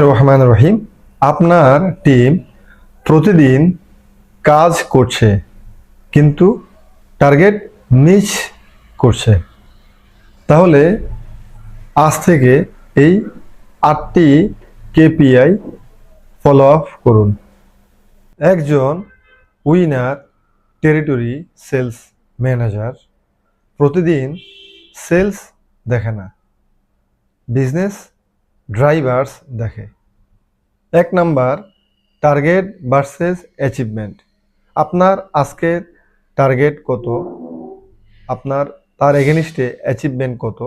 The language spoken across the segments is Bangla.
রহমান রহিম। আপনার টিম প্রতিদিন কাজ করছে কিন্তু টার্গেট মিস করছে, তাহলে আজ থেকে এই 8টি কেপিআই ফলো আপ করুন। একজন উইনার টেরিটরি সেলস ম্যানেজার প্রতিদিন সেলস দেখে না, বিজনেস ড্রাইভার্স দেখে। 1 নাম্বার, টার্গেট ভার্সেস অ্যাচিভমেন্ট। আপনার আজকের টার্গেট কত, আপনার তার এগেনিস্টে অ্যাচিভমেন্ট কত,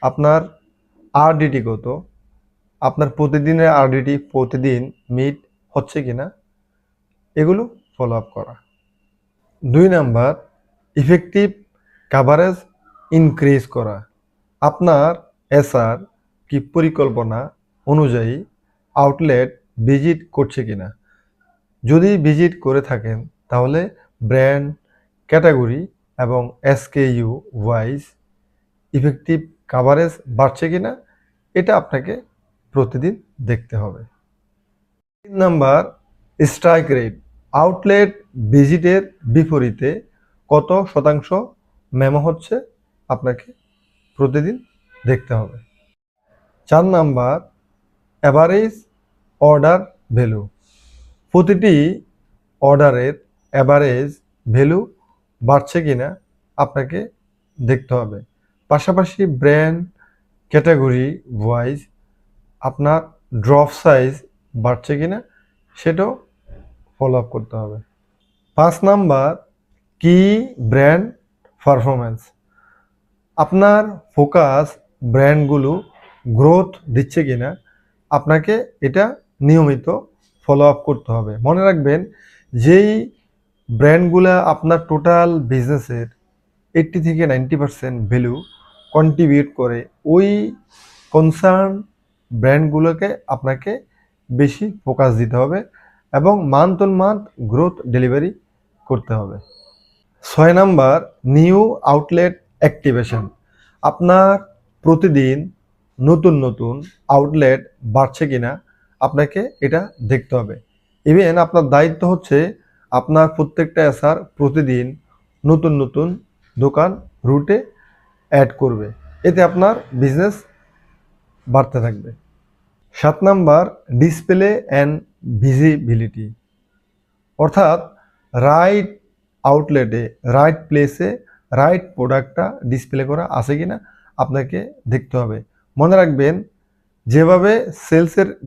আপনার আরডিটি কত, আপনার প্রতিদিনের আরডিটি প্রতিদিন মিট হচ্ছে কিনা, এগুলো ফলো আপ করা। 2 নাম্বার, ইফেক্টিভ কাভারেজ ইনক্রিজ করা। আপনার এসআর কি পরিকল্পনা অনুযায়ী আউটলেট ভিজিট করছে কিনা। যদি ভিজিট করে থাকেন তাহলে ব্র্যান্ড, ক্যাটাগরি এবং এসকেইউ ওয়াইজ ইফেক্টিভ কাভারেজ বাড়ছে কিনা, এটা আপনাকে প্রতিদিন দেখতে হবে। 3 নাম্বার, স্ট্রাইক রেট। আউটলেট ভিজিটের বিপরীতে কত শতাংশ মেমো হচ্ছে আপনাকে প্রতিদিন দেখতে হবে। 4 নাম্বার, অ্যাভারেজ অর্ডার ভ্যালু। প্রতিটি অর্ডারের অ্যাভারেজ ভ্যালু বাড়ছে কিনা আপনাকে দেখতে হবে। পাশাপাশি ব্র্যান্ড, ক্যাটাগরি ওয়াইজ আপনার ড্রপ সাইজ বাড়ছে কিনা সেটাও ফলো আপ করতে হবে। 5 নাম্বার, কি ব্র্যান্ড পারফরম্যান্স। আপনার ফোকাস ব্র্যান্ডগুলো গ্রোথ দিচ্ছে কিনা আপনাকে এটা নিয়মিত ফলো আপ করতে হবে। মনে রাখবেন, যেই ব্র্যান্ডগুলো আপনার টোটাল বিজনেসের 80 থেকে 90% ভ্যালু কন্ট্রিবিউট করে, ওই কনসার্ন ব্র্যান্ডগুলোকে আপনাকে বেশি ফোকাস দিতে হবে এবং month on month growth delivery করতে হবে। 6 নাম্বার, নিউ আউটলেট অ্যাক্টিভেশন। আপনার প্রতিদিন নতুন নতুন আউটলেট বাড়ছে কিনা আপনাকে এটা দেখতে হবে। ইভেন আপনার দায়িত্ব হচ্ছে আপনার প্রত্যেকটা এসআর প্রতিদিন নতুন নতুন দোকান রুটে অ্যাড করবে, এতে আপনার বিজনেস বাড়তে থাকবে। 7 নাম্বার, ডিসপ্লে অ্যান্ড ভিজিবিলিটি। অর্থাৎ রাইট আউটলেটে, রাইট প্লেসে রাইট প্রোডাক্টটা ডিসপ্লে করা আছে কিনা আপনাকে দেখতে হবে। মনে রাখবেন, যেভাবে সেলসের